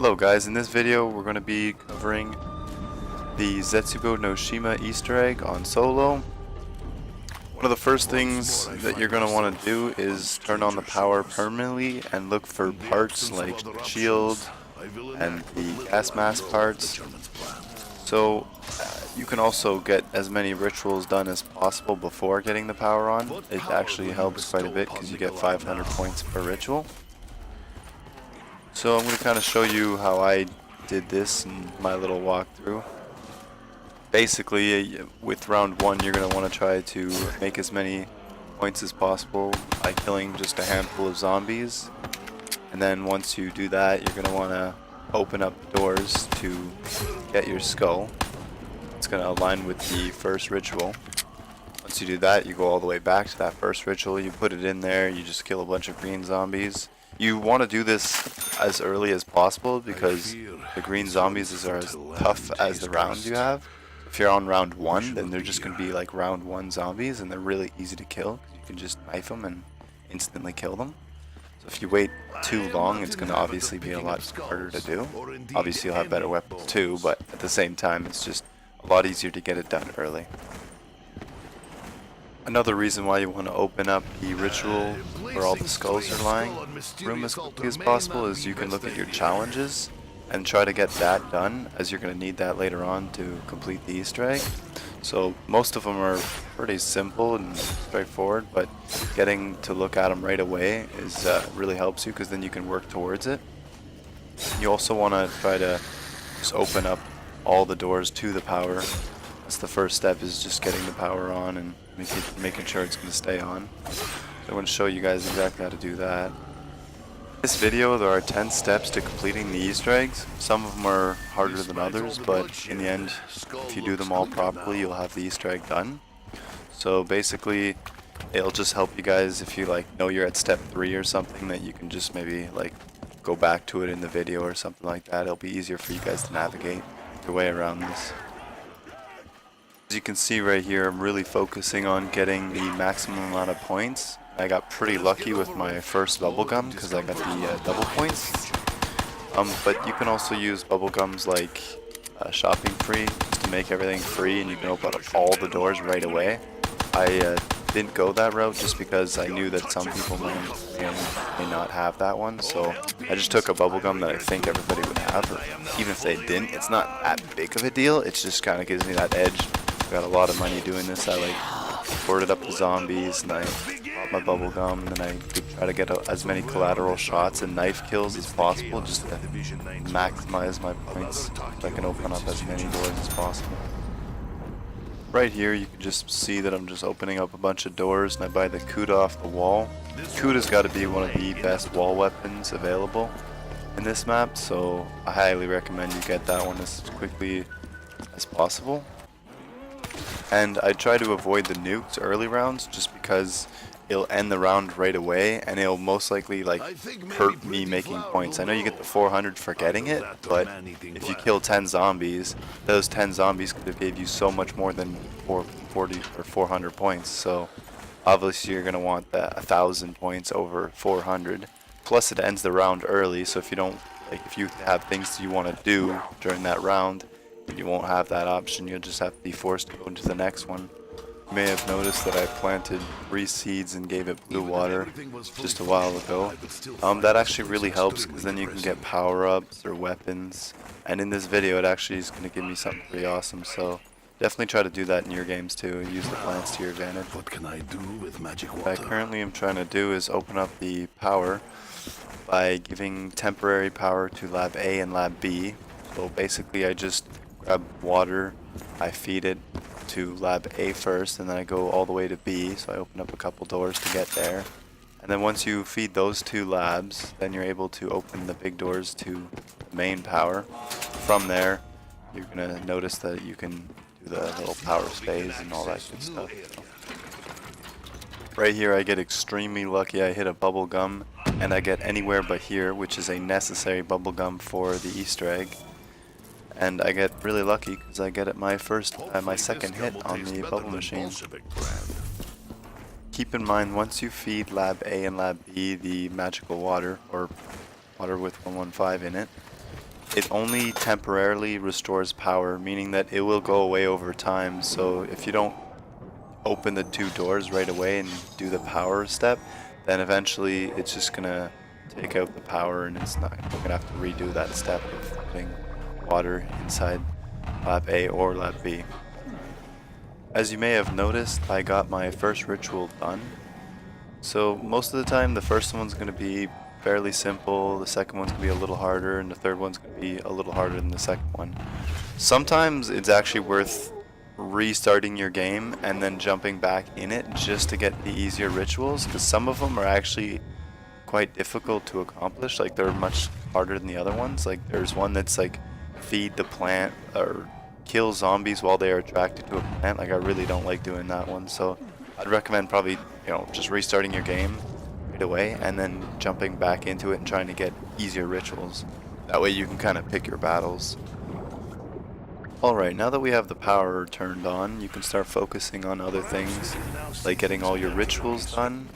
Hello guys, in this video we're going to be covering the Zetsubou no Shima Easter egg on solo. One of the first things that you're going to want to do is turn on the power permanently and look for parts like the shield and the gas mask parts. So you can also get as many rituals done as possible before getting the power on. It actually helps quite a bit because you get 500 points per ritual. So I'm going to kind of show you how I did this in my little walkthrough. Basically, with round 1 you're going to want to try to make as many points as possible by killing just a handful of zombies. And then once you do that, you're going to want to open up doors to get your skull. It's going to align with the first ritual. Once you do that, you go all the way back to that first ritual, you put it in there, you just kill a bunch of green zombies. You want to do this as early as possible because the green zombies are as tough as the rounds you have. If you're on round 1, then they're just going to be like round 1 zombies and they're really easy to kill. You can just knife them and instantly kill them. So if you wait too long, it's going to obviously be a lot harder to do. Obviously you'll have better weapons too, but at the same time it's just a lot easier to get it done early. Another reason why you want to open up the ritual where all the skulls are lying room as quickly as possible is you can look at your challenges and try to get that done, as you're going to need that later on to complete the Easter egg. So most of them are pretty simple and straightforward, but getting to look at them right away is really helps you because then you can work towards it. You also want to try to just open up all the doors to the power. That's the first step, is just getting the power on and making sure it's going to stay on. So I want to show you guys exactly how to do that. In this video there are 10 steps to completing the Easter eggs. Some of them are harder than others, but in the end, if you do them all properly, you'll have the Easter egg done. So basically, it'll just help you guys if you know you're at step 3 or something, that you can just maybe go back to it in the video or something like that. It'll be easier for you guys to navigate your way around this. As you can see right here, I'm really focusing on getting the maximum amount of points. I got pretty lucky with my first bubblegum because I got the double points. But you can also use bubblegums like shopping free just to make everything free, and you can open up all the doors right away. I didn't go that route just because I knew that some people may not have that one, so I just took a bubblegum that I think everybody would have, or even if they didn't, it's not that big of a deal. It just kind of gives me that edge. Got a lot of money doing this. I boarded up the zombies and I bought my bubblegum, and then I try to get as many collateral shots and knife kills as possible just to maximize my points so I can open up as many doors as possible. Right here you can just see that I'm just opening up a bunch of doors, and I buy the Kuda off the wall. Kuda's got to be one of the best wall weapons available in this map, so I highly recommend you get that one as quickly as possible. And I try to avoid the nukes early rounds just because it'll end the round right away, and it'll most likely hurt me making points. I know you get the 400 for getting it, but if you kill 10 zombies, those 10 zombies could have gave you so much more than 440 or 400 points. So obviously you're going to want the 1,000 points over 400. Plus it ends the round early, so if you don't if you have things you want to do during that round, you won't have that option. You'll just have to be forced to go into the next one. You may have noticed that I planted 3 seeds and gave it blue water just a while ago. That actually really helps because then you can get power-ups or weapons. And in this video it actually is going to give me something pretty awesome. So definitely try to do that in your games too. Use the plants to your advantage. What can I do with magic water? What I currently am trying to do is open up the power by giving temporary power to Lab A and Lab B. So basically I just grab water, I feed it to Lab A first, and then I go all the way to B, so I open up a couple doors to get there. And then once you feed those 2 labs, then you're able to open the big doors to the main power. From there, you're going to notice that you can do the little power stays and all that good stuff. Right here I get extremely lucky. I hit a bubble gum, and I get anywhere but here, which is a necessary bubble gum for the Easter egg. And I get really lucky because I get it my second hit on the bubble machine. Keep in mind, once you feed Lab A and Lab B the magical water, or water with 115 in it, it only temporarily restores power, meaning that it will go away over time. So if you don't open the 2 doors right away and do the power step, then eventually it's just gonna take out the power, and it's not, you're gonna have to redo that step of putting water inside lab A or lab B. As you may have noticed, I got my first ritual done. So most of the time the first one's gonna be fairly simple, the second one's gonna be a little harder, and the third one's gonna be a little harder than the second one. Sometimes it's actually worth restarting your game and then jumping back in it just to get the easier rituals, because some of them are actually quite difficult to accomplish. Like, they're much harder than the other ones. Like, there's one that's like feed the plant or kill zombies while they are attracted to a plant. Like, I really don't like doing that one, so I'd recommend probably, just restarting your game right away and then jumping back into it and trying to get easier rituals. That way you can kind of pick your battles. Alright, now that we have the power turned on, you can start focusing on other things, like getting all your rituals done,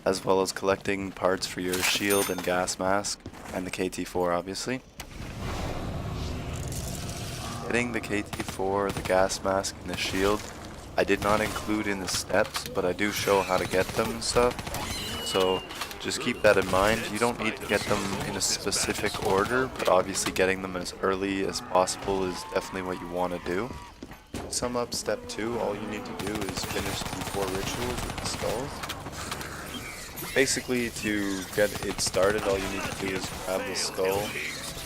as well as collecting parts for your shield and gas mask, and the KT4 obviously. Getting the KT4, the gas mask, and the shield, I did not include in the steps, but I do show how to get them and stuff, so just keep that in mind. You don't need to get them in a specific order, but obviously getting them as early as possible is definitely what you want to do. To sum up step 2, all you need to do is finish the 4 rituals with the skulls. Basically, to get it started, all you need to do is grab the skull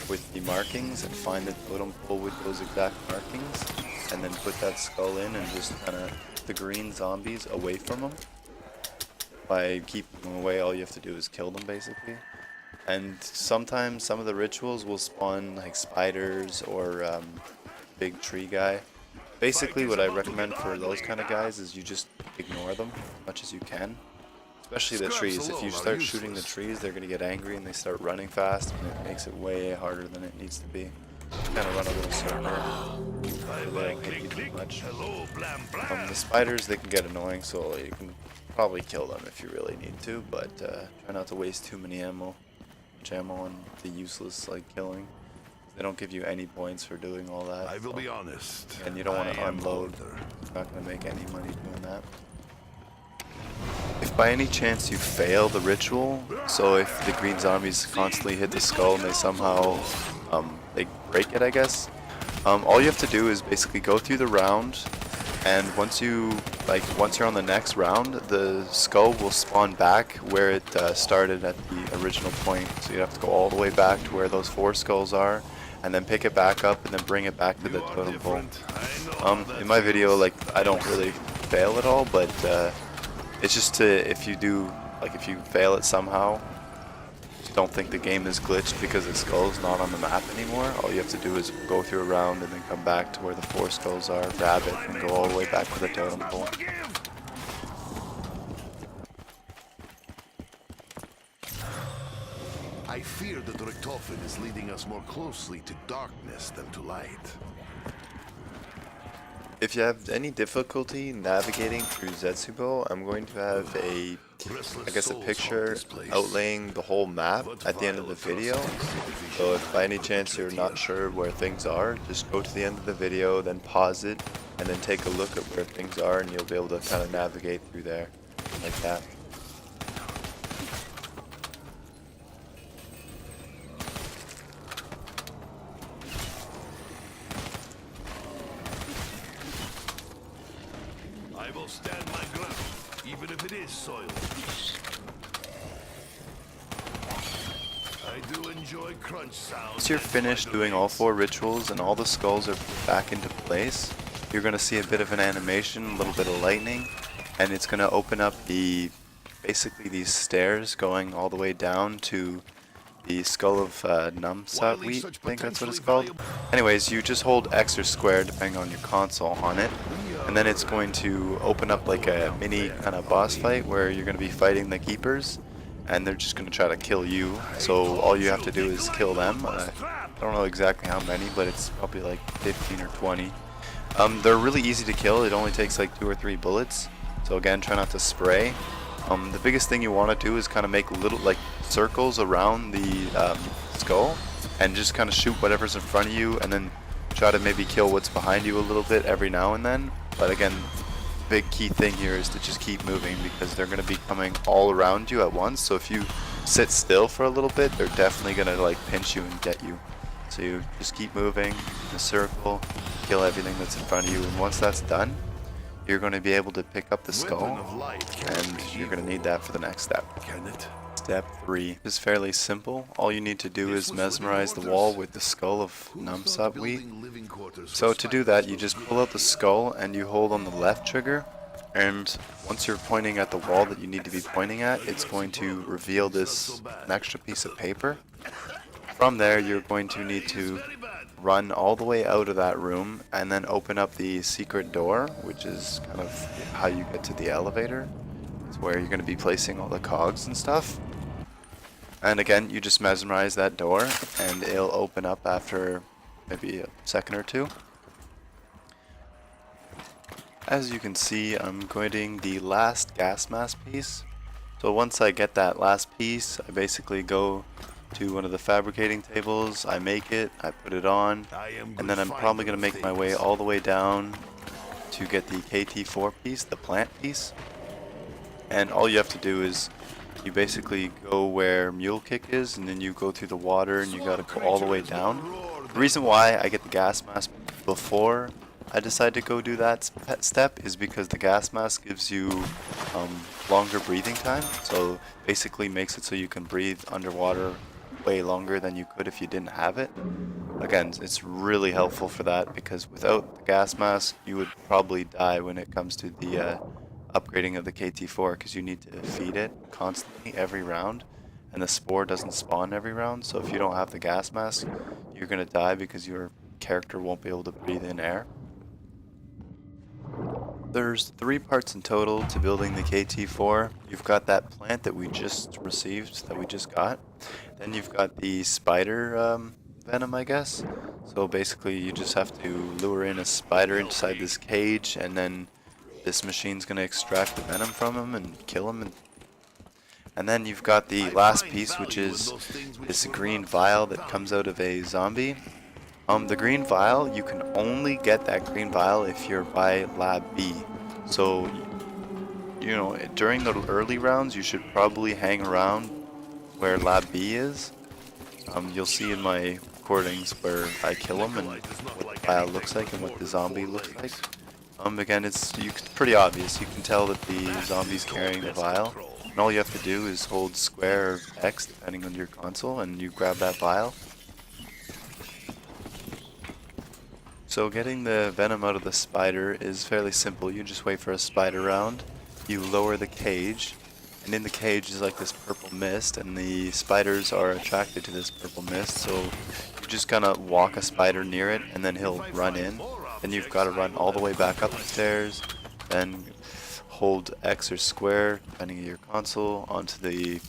with the markings and find the totem pole with those exact markings, and then put that skull in and just kind of the green zombies away from them. By keeping them away, all you have to do is kill them basically. And sometimes some of the rituals will spawn like spiders or big tree guy. Basically what I recommend for those kind of guys is you just ignore them as much as you can. Especially the trees. If you start shooting the trees, they're going to get angry and they start running fast, and it makes it way harder than it needs to be. Kind of run a little circle so they don't hit you too much. The spiders, they can get annoying, so you can probably kill them if you really need to, but try not to waste too much ammo on the useless killing. They don't give you any points for doing all that. I will be honest. And you don't want to unload. You're not going to make any money doing that. If by any chance you fail the ritual, so if the green zombies constantly hit the skull and they somehow they break it, I guess, all you have to do is basically go through the round, and once you're on the next round, the skull will spawn back where it started at the original point. So you have to go all the way back to where those 4 skulls are, and then pick it back up and then bring it back to the totem pole. In my video, I don't really fail at all, but it's just if you fail it somehow, don't think the game is glitched because the skull's not on the map anymore. All you have to do is go through a round and then come back to where the 4 skulls are, grab it, and go all the way back to the totem pole. I fear that Richtofen is leading us more closely to darkness than to light. If you have any difficulty navigating through Zetsubou, I'm going to have a picture outlaying the whole map at the end of the video. So if by any chance you're not sure where things are, just go to the end of the video, then pause it, and then take a look at where things are, and you'll be able to kind of navigate through there, like that. I will stand my ground, even if it is soil. I do enjoy crunch sounds. Once you're finished doing all 4 rituals and all the skulls are back into place, you're going to see a bit of an animation, a little bit of lightning, and it's going to open up basically these stairs going all the way down to the skull of Sapwe, I think that's what it's called. Anyways, you just hold X or square depending on your console on it, and then it's going to open up like a mini kind of boss fight where you're going to be fighting the keepers, and they're just going to try to kill you. So all you have to do is kill them. I don't know exactly how many, but it's probably like 15 or 20. They're really easy to kill. It only takes like 2 or 3 bullets. So again, try not to spray. The biggest thing you want to do is kind of make little circles around the skull, and just kind of shoot whatever's in front of you, and then try to maybe kill what's behind you a little bit every now and then. But again, big key thing here is to just keep moving, because they're going to be coming all around you at once. So if you sit still for a little bit, they're definitely going to like pinch you and get you. So you just keep moving in a circle, kill everything that's in front of you, and once that's done, you're going to be able to pick up the skull, and you're going to need that for the next step. Step 3 is fairly simple. All you need to do is mesmerize the wall with the skull of Sapwe. So to do that, you just pull out the skull and you hold on the left trigger, and once you're pointing at the wall that you need to be pointing at, it's going to reveal an extra piece of paper. From there, you're going to need to run all the way out of that room and then open up the secret door, which is kind of how you get to the elevator. It's where you're going to be placing all the cogs and stuff. And again, you just mesmerize that door and it'll open up after maybe a second or two. As you can see, I'm getting the last gas mask piece. So once I get that last piece, I basically go to one of the fabricating tables, I make it, I put it on, and then I'm probably going to make my way all the way down to get the KT4 piece, the plant piece. And all you have to do is you basically go where Mule Kick is, and then you go through the water and you gotta go all the way down. The reason why I get the gas mask before I decide to go do that step is because the gas mask gives you longer breathing time. So basically makes it so you can breathe underwater way longer than you could if you didn't have it. Again, it's really helpful for that, because without the gas mask you would probably die when it comes to the upgrading of the KT4, because you need to feed it constantly every round, and the spore doesn't spawn every round. So if you don't have the gas mask, you're gonna die because your character won't be able to breathe in air. There's 3 parts in total to building the KT4. You've got that plant that we just received, that we just got. Then you've got the spider venom, I guess. So basically you just have to lure in a spider inside this cage, and then this machine's going to extract the venom from him and kill him. And then you've got the last piece, which is this green vial that comes out of a zombie. The green vial, you can only get that green vial if you're by Lab B. So, you know, during the early rounds, you should probably hang around where Lab B is. You'll see in my recordings where I kill him and what the vial looks like and what the zombie looks like. Again, it's pretty obvious. You can tell that the zombie's carrying the vial, and all you have to do is hold square or X, depending on your console, and you grab that vial. So getting the venom out of the spider is fairly simple. You just wait for a spider round, you lower the cage, and in the cage is like this purple mist, and the spiders are attracted to this purple mist. So you just kind of walk a spider near it, and then he'll run in. Then you've got to run all the way back up the stairs, then hold X or square, depending on your console, onto the,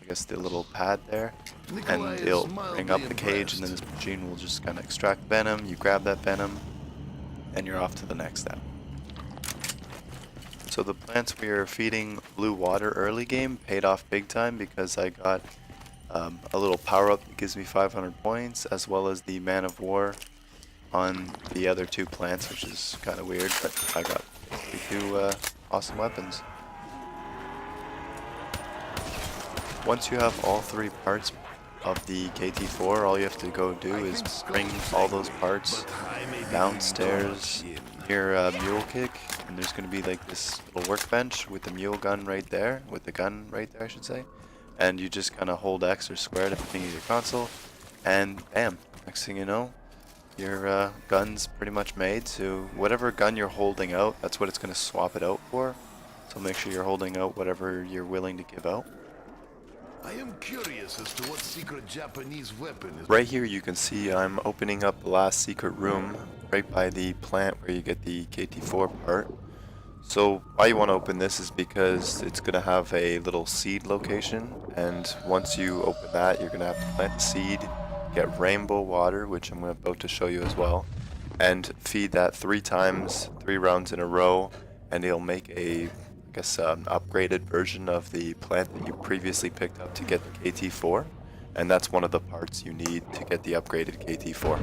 I guess, the little pad there, and it'll bring up the cage, and then this machine will just kind of extract venom. You grab that venom, and you're off to the next step. So the plants we are feeding blue water early game paid off big time, because I got a little power up that gives me 500 points, as well as the Man of War on the other 2 plants, which is kind of weird, but I got 2 awesome weapons. Once you have all 3 parts of the KT4, all you have to go do is bring all those parts downstairs near Mule Kick, and there's going to be like this little workbench with the mule gun right there, with the gun right there I should say, and you just kind of hold X or square depending on your console, and bam, next thing you know, your gun's pretty much made. So whatever gun you're holding out, that's what it's going to swap it out for. So make sure you're holding out whatever you're willing to give out. I am curious as to what secret Japanese weapon is. Right here you can see I'm opening up the last secret room right by the plant where you get the KT4 part. So why you want to open this is because it's going to have a little seed location, and once you open that, you're going to have to plant the seed, get rainbow water, which I'm about to show you as well, and feed that 3 times, 3 rounds in a row, and it'll make a, I guess, upgraded version of the plant that you previously picked up to get the KT4. and that's one of the parts you need to get the upgraded KT4.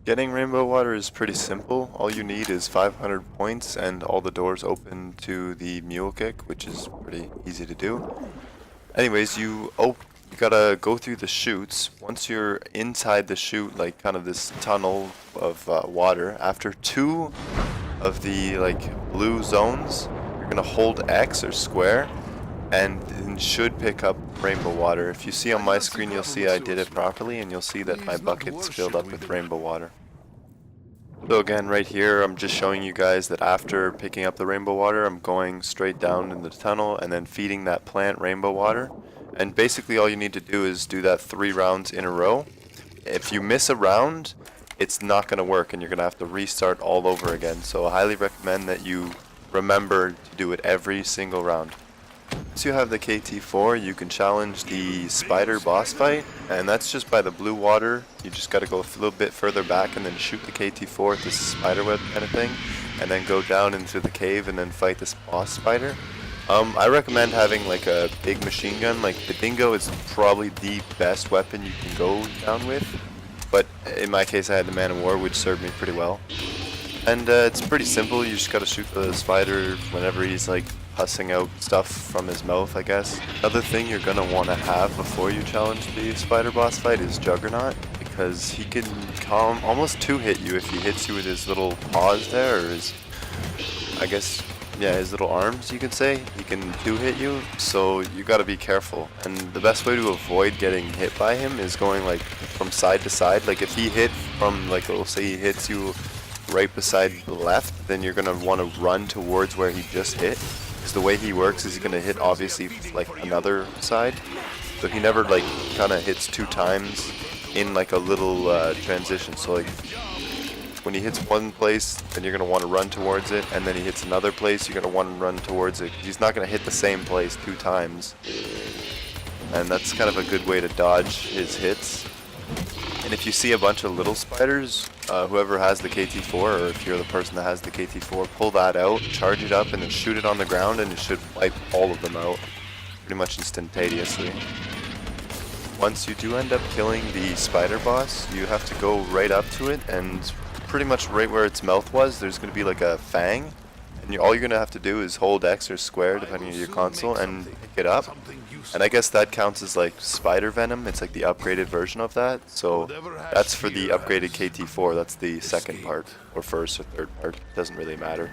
Getting rainbow water is pretty simple. All you need is 500 points and all the doors open to the mule kick, which is pretty easy to do. Anyways, you gotta go through the chutes. Once you're inside the chute, like kind of this tunnel of water, after 2 of the like blue zones, you're gonna hold X or square, and it should pick up rainbow water. If you see on my screen, you'll see I did it properly, and you'll see that my bucket's filled up with rainbow water. So again, right here, I'm just showing you guys that after picking up the rainbow water, I'm going straight down in the tunnel and then feeding that plant rainbow water. And basically all you need to do is do that 3 rounds in a row. If you miss a round, it's not going to work and you're going to have to restart all over again. So I highly recommend that you remember to do it every single round. Once you have the KT4, you can challenge the spider boss fight, and that's just by the blue water. You just got to go a little bit further back and then shoot the KT4 at this spider web kind of thing, and then go down into the cave and then fight this boss spider. I recommend having like a big machine gun. Like the dingo is probably the best weapon you can go down with, but in my case I had the man of war, which served me pretty well. And it's pretty simple. You just got to shoot the spider whenever he's like pussing out stuff from his mouth, I guess. Another thing you're gonna want to have before you challenge the spider boss fight is Juggernaut, because he can almost 2-hit you if he hits you with his little paws there, or his, I guess, yeah, his little arms, you could say. He can 2-hit you, so you gotta be careful. And the best way to avoid getting hit by him is going like from side to side. Like if he hit from, like, let's say he hits you right beside the left, then you're gonna want to run towards where he just hit. The way he works is he's going to hit obviously like another side, so he never like kind of hits 2 times in like a little transition. So like when he hits one place, then you're going to want to run towards it, and then he hits another place, you're going to want to run towards it. He's not going to hit the same place 2 times, and that's kind of a good way to dodge his hits. And if you see a bunch of little spiders, whoever has the KT4, or if you're the person that has the KT4, pull that out, charge it up, and then shoot it on the ground, and it should wipe all of them out pretty much instantaneously. Once you do end up killing the spider boss, you have to go right up to it, and pretty much right where its mouth was, there's going to be like a fang, and all you're going to have to do is hold X or square, depending on your console, and pick it up. And I guess that counts as like spider venom. It's like the upgraded version of that. So that's for the upgraded KT4. That's the second part, or first or third part. Doesn't really matter.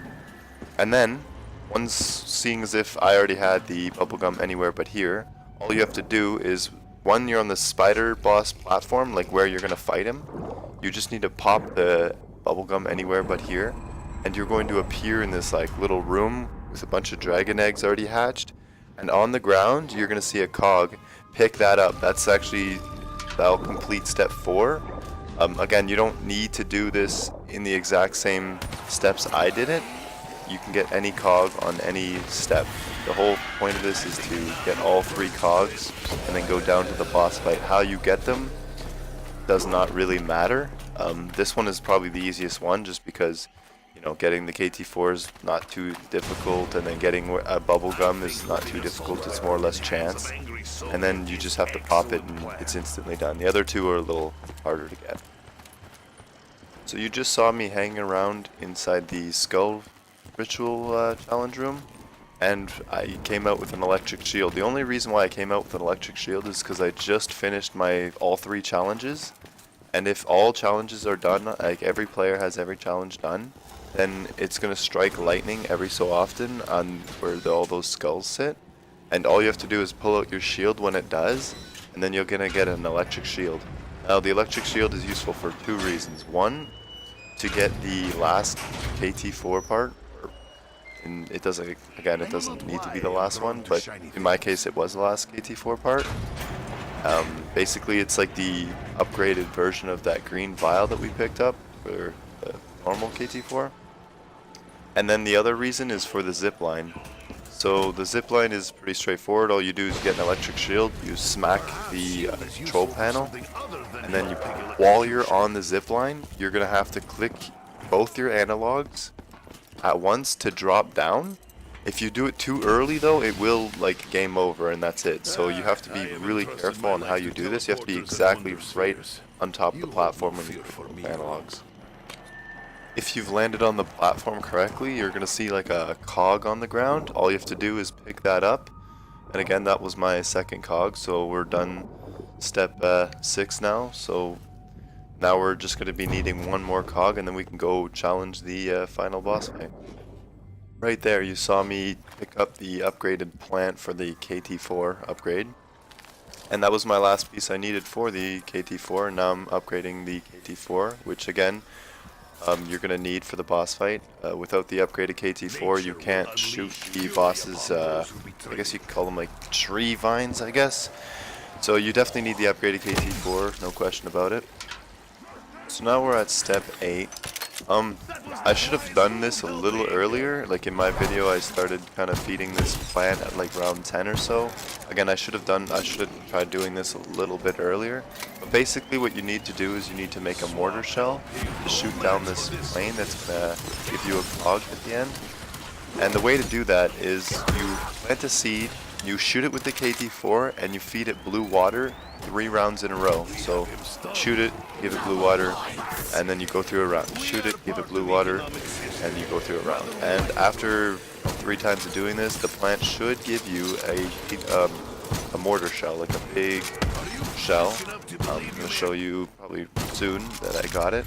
And then, once seeing as if I already had the bubblegum anywhere but here, all you have to do is, when you're on the spider boss platform, like where you're going to fight him, you just need to pop the bubblegum anywhere but here, and you're going to appear in this like little room with a bunch of dragon eggs already hatched. And on the ground, you're going to see a cog. Pick that up. That'll complete step 4. Again, you don't need to do this in the exact same steps I did it. You can get any cog on any step. The whole point of this is to get all 3 cogs and then go down to the boss fight. How you get them does not really matter. This one is probably the easiest one, just because getting the KT4 is not too difficult, and then getting a bubblegum is not too difficult. It's more or less chance, and then you just have to pop it and it's instantly done. The other 2 are a little harder to get. So you just saw me hanging around inside the skull ritual challenge room, and I came out with an electric shield. The only reason why I came out with an electric shield is because I just finished my all 3 challenges, and if all challenges are done, like every player has every challenge done, then it's going to strike lightning every so often on where all those skulls sit. And all you have to do is pull out your shield when it does, and then you're going to get an electric shield. Now the electric shield is useful for 2 reasons. One, to get the last KT4 part. And it doesn't need to be the last one, but in my case it was the last KT4 part. Basically it's like the upgraded version of that green vial that we picked up for the normal KT4. And then the other reason is for the zip line. So the zip line is pretty straightforward. All you do is get an electric shield, you smack the control panel, and then while you're on the zip line, you're going to have to click both your analogs at once to drop down, If you do it too early though, it will like game over and that's it. So you have to be really careful on how you do this. You have to be exactly right on top of the platform when you put the analogs. If you've landed on the platform correctly, you're gonna see like a cog on the ground. All you have to do is pick that up. And again, that was my second cog, so we're done step 6 now. So now we're just gonna be needing one more cog and then we can go challenge the final boss fight. Right there, you saw me pick up the upgraded plant for the KT4 upgrade. And that was my last piece I needed for the KT4. Now I'm upgrading the KT4, which again, you're going to need for the boss fight. Without the upgraded KT4, you can't shoot the bosses, I guess you could call them like tree vines, I guess. So you definitely need the upgraded KT4, no question about it. So now we're at step 8. I should have done this a little earlier. Like in my video, I started kind of feeding this plant at like round 10 or so. Again, I should have tried doing this a little bit earlier. But basically what you need to do is you need to make a mortar shell to shoot down this plane that's gonna give you a cog at the end. And the way to do that is you plant a seed, you shoot it with the KT4, and you feed it blue water 3 rounds in a row. So shoot it, give it blue water, and then you go through a round. Shoot it, give it blue water, and you go through a round. And after 3 times of doing this, the plant should give you a mortar shell, like a big shell. I'm going to show you probably soon that I got it.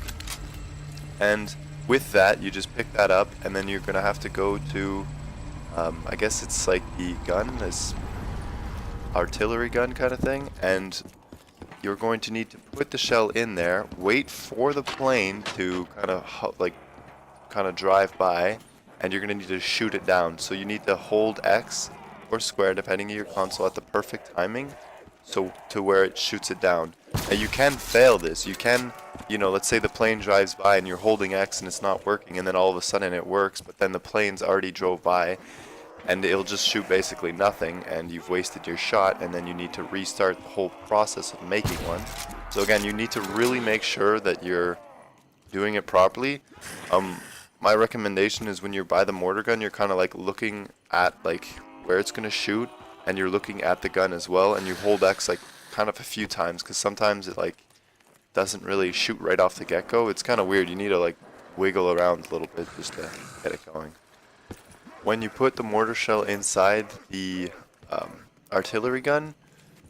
And with that, you just pick that up, and then you're going to have to go to, I guess it's like the gun, this artillery gun kind of thing, and you're going to need to put the shell in there, wait for the plane to kind of drive by, and you're going to need to shoot it down. So you need to hold X or square, depending on your console, at the perfect timing, so to where it shoots it down. Now you can fail this. You can, let's say the plane drives by and you're holding X and it's not working, and then all of a sudden it works, but then the plane's already drove by, and it'll just shoot basically nothing, and you've wasted your shot, and then you need to restart the whole process of making one. So again, you need to really make sure that you're doing it properly. My recommendation is when you're by the mortar gun, you're kind of like looking at like where it's gonna shoot, and you're looking at the gun as well, and you hold X like kind of a few times, because sometimes it like doesn't really shoot right off the get-go. It's kind of weird. You need to like wiggle around a little bit just to get it going. When you put the mortar shell inside the artillery gun,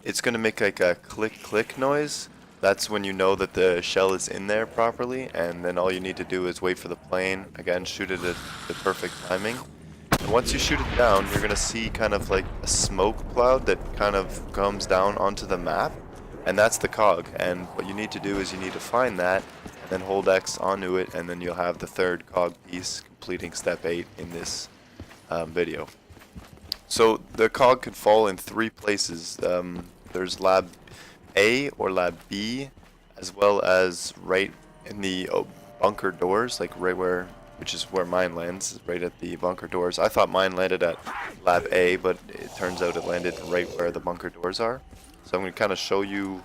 it's going to make like a click-click noise. That's when you know that the shell is in there properly, and then all you need to do is wait for the plane, again shoot it at the perfect timing. And once you shoot it down, you're going to see kind of like a smoke cloud that kind of comes down onto the map, and that's the cog. And what you need to do is you need to find that, and then hold X onto it, and then you'll have the third cog piece completing step 8 in this video. So the cog could fall in 3 places. There's lab A or lab B, as well as right in the bunker doors, like right where, which is where mine lands, right at the bunker doors. I thought mine landed at lab A, but it turns out it landed right where the bunker doors are. So I'm going to kind of show you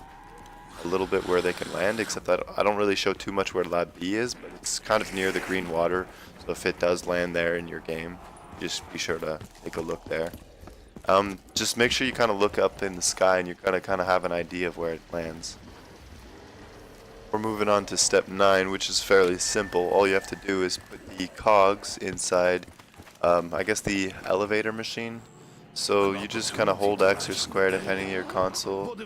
a little bit where they can land, except that I don't really show too much where lab B is, but it's kind of near the green water, so if it does land there in your game, just be sure to take a look there. Just make sure you kind of look up in the sky and you're going to kind of have an idea of where it lands. We're moving on to step 9, which is fairly simple. All you have to do is put the cogs inside, I guess the elevator machine. So you just kind of hold X or square depending on your console,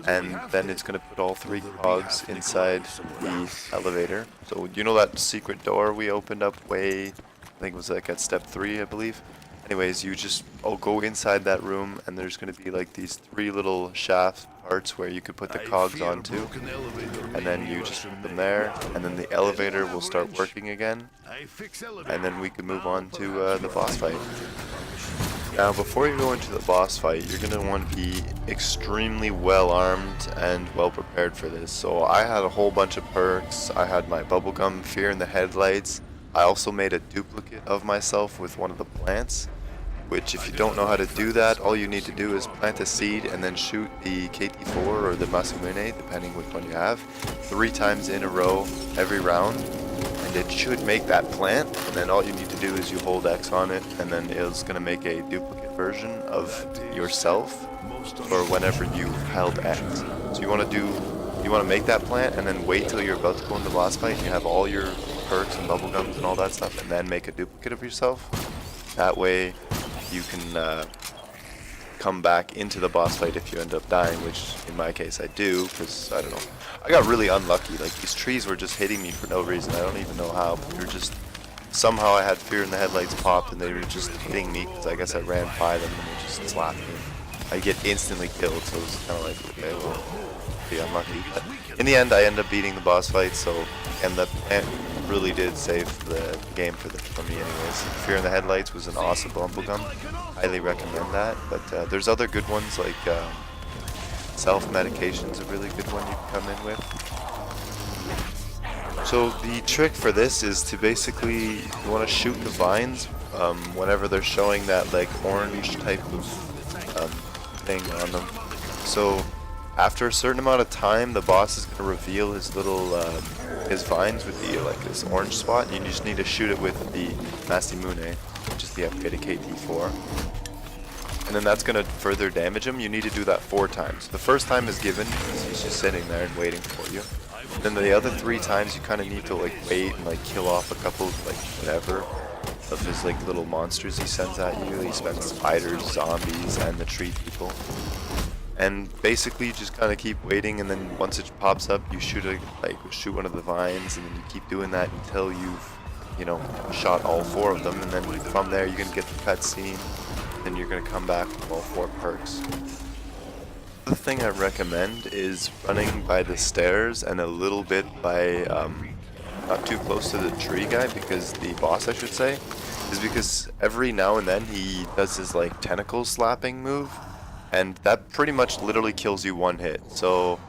and then it's going to put all 3 cogs inside the elevator. So you know that secret door we opened up way, I think it was like at step 3, I believe. Anyways, you just go inside that room, and there's going to be like these 3 little shaft parts where you could put the cogs onto, and then you just put them there, and then the elevator will start working again, and then we can move on to the boss fight. Now, before you go into the boss fight, you're going to want to be extremely well armed and well prepared for this. So I had a whole bunch of perks. I had my bubblegum fear in the headlights. I also made a duplicate of myself with one of the plants, which if you don't know how to do that, all you need to do is plant a seed and then shoot the KT4 or the Masamune, depending which one you have, 3 times in a row every round. And and it should make that plant, and then all you need to do is you hold X on it, and then it's going to make a duplicate version of yourself for whenever you held X. So you want to make that plant and then wait till you're about to go into the boss fight and you have all your perks and bubblegums and all that stuff, and then make a duplicate of yourself. That way you can come back into the boss fight if you end up dying, which in my case I do, because I don't know, I got really unlucky. Like, these trees were just hitting me for no reason. I don't even know how, but they were just, somehow I had fear in the headlights popped and they were just hitting me because I guess I ran by them and they just slapped me. I get instantly killed, so it was kind of like, okay, well, be unlucky. But in the end I ended up beating the boss fight, so, and the plant really did save the game for me anyways. Fear in the Headlights was an awesome bubblegum. Highly recommend that. But there's other good ones, like self-medication's a really good one you can come in with. So the trick for this is to basically, you want to shoot the vines whenever they're showing that like orange type of thing on them. So after a certain amount of time, the boss is going to reveal his little his vines with the like this orange spot, and you just need to shoot it with the Masamune, which is the upgraded KT4. And then that's going to further damage him. You need to do that 4 times. The first time is given because he's just sitting there and waiting for you. And then the other 3 times you kind of need to like wait and like kill off a couple like whatever of his like little monsters he sends at you. He spends spiders, zombies, and the tree people. And basically you just kind of keep waiting, and then once it pops up you shoot one of the vines, and then you keep doing that until you've, you know, shot all 4 of them, and then from there you're gonna get the cutscene. Then you're going to come back with all 4 perks. The thing I recommend is running by the stairs and a little bit by, not too close to the tree guy, because the boss I should say, is because every now and then he does his like tentacle slapping move, and that pretty much literally kills you 1 hit. So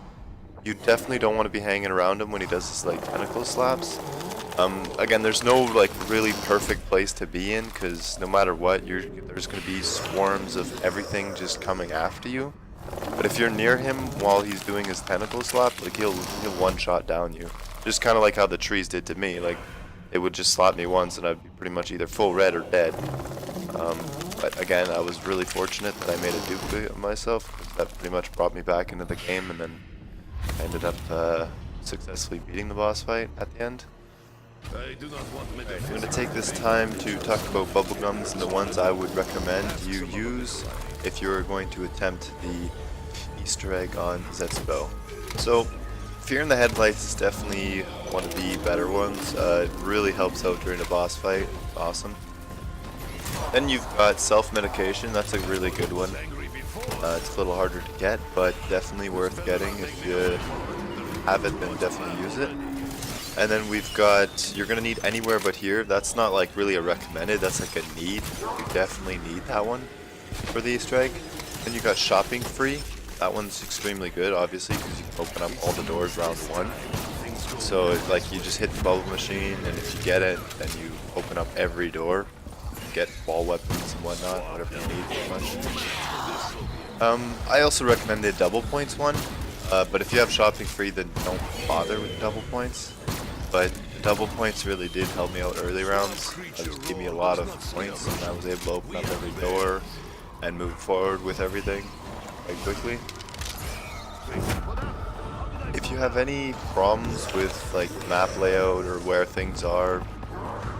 you definitely don't want to be hanging around him when he does his like tentacle slaps. Again, there's no like really perfect place to be in, because no matter what, there's going to be swarms of everything just coming after you. But if you're near him while he's doing his tentacle slap, like he'll one-shot down you. Just kind of like how the trees did to me. Like, it would just slap me once and I'd be pretty much either full red or dead. But again, I was really fortunate that I made a duplicate of myself, because that pretty much brought me back into the game, and then I ended up successfully beating the boss fight at the end. I'm going to take this time to talk about bubblegums and the ones I would recommend you use if you're going to attempt the Easter egg on Zetsubou. So, Fear in the Headlights is definitely one of the better ones. It really helps out during a boss fight. Awesome. Then you've got self-medication. That's a really good one. It's a little harder to get, but definitely worth getting. If you have it, then definitely use it. And then we've got, you're going to need Anywhere But Here. That's not like really a recommended, that's like a need. You definitely need that one for the Easter egg. Then you got Shopping Free. That one's extremely good, obviously, because you can open up all the doors round 1. So like you just hit the bubble machine, and if you get it, then you open up every door. Get ball weapons and whatnot, whatever you need pretty much. I also recommend the double points one. But if you have Shopping Free, then don't bother with double points. But double points really did help me out early rounds. It just gave me a lot of points, and I was able to open up every door and move forward with everything quite quickly. If you have any problems with like map layout or where things are,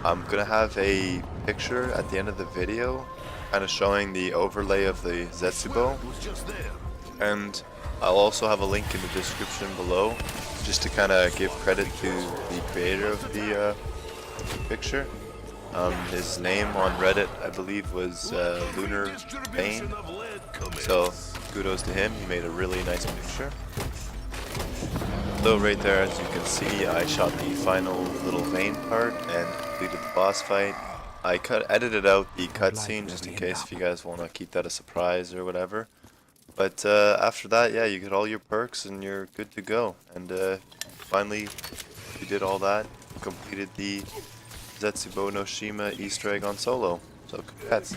I'm gonna have a picture at the end of the video kind of showing the overlay of the Zetsubou, and I'll also have a link in the description below, just to kind of give credit to the creator of the picture. His name on Reddit, I believe, was LunariVayne. So kudos to him. He made a really nice picture. So right there, as you can see, I shot the final little vein part and completed the boss fight. I edited out the cutscene just in case if you guys want to keep that a surprise or whatever. But after that, yeah, you get all your perks and you're good to go. And finally, you did all that, completed the Zetsubou no Shima Easter egg on solo. So congrats.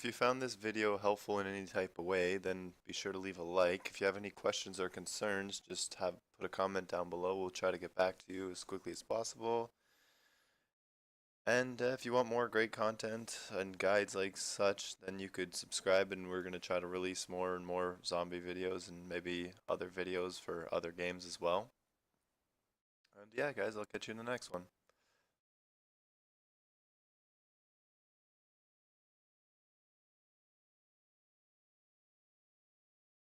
If you found this video helpful in any type of way, then be sure to leave a like. If you have any questions or concerns, just put a comment down below. We'll try to get back to you as quickly as possible. And if you want more great content and guides like such, then you could subscribe, and we're going to try to release more and more zombie videos and maybe other videos for other games as well. And yeah, guys, I'll catch you in the next one.